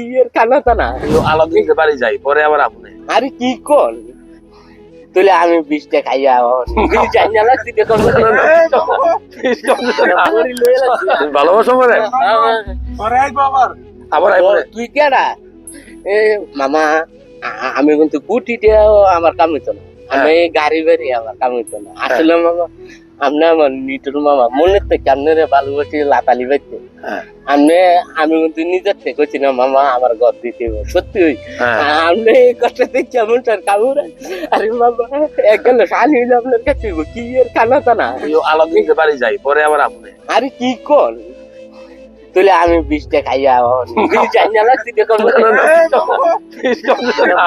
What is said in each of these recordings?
বিয়ের খানা তা না আলাদিনকে বাড়ি যাই পরে আবার আপনি আরে কি কর তুলে আমি 20 টাকা খাইয়া যাই না লাগছি দেখো ভালোবাসো মনে আবার আইবো তুই কেডা এ মামা আমি কিন্তু গুটিটাও আমার কাম হইতো না আমি গাড়ি বাড়ি আমার কাম হইতো না আসলে মামা আপনি আমার নিটুর মামা মনে থেকে আপনারে ভালোবাসি লাতালি বাইতে আমি কিন্তু নিজের থেকে কইছি না মামা আমার ঘর দিতে হবে। সত্যি আপনি এই কথা দেখি কেমন স্যার কামড় আরে মামা এক গেল শালি হইলে আপনার কাছে কি এর খানা তা না আলাদিনকে বাড়ি যাই পরে আবার আপনি আরে কি কর তুলে আমি 20 টাকা খাইয়া যাই না লাগছি দেখো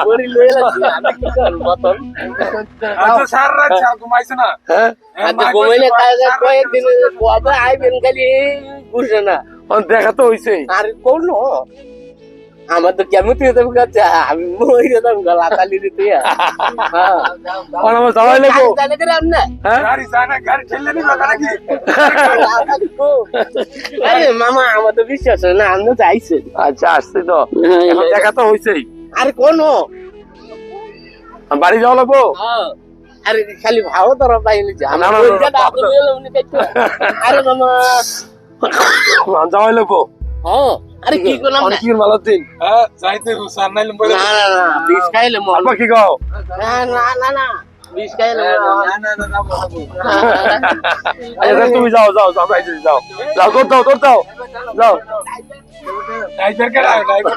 বড়ি লয়ে লাগছি আমি কি কর মতন আচ্ছা সার রাত ঘুমাইছে না আচ্ছা ঘুমাইলে কয়েকদিন কবে আইবেন খালি বুঝে না দেখা তো হইছে আর কোন আমার তো কেমন থেকে তুমি কাছে আমি মই যেতাম লাতালি দিতে আমার যাওয়াই লাগবো জানে করে আপনি গাড়ি জানা গাড়ি ঠেলে নিবে নাকি আরে মামা আমার তো বিশ্বাস হয় না আপনি তো আইছেন আচ্ছা আসছি তো এখন দেখা তো হইছেই আরে কোন বাড়ি যাওয়া লাগবো আরে খালি ভাও তোরা পাইলে যা না, না, না, না, আরে মামা যাওয়াই লাগবো আরে কি করলাম না অনেক ভালো দিন হ্যাঁ যাইতে সার নাইলে বলে না বিষ খাইলে মল আব্বা কি গাও না বিষ খাইলে আচ্ছা তুমি যাও যাও যাও ভাই যাও যাও তোর দাও যাও ড্রাইভার কে ড্রাইভার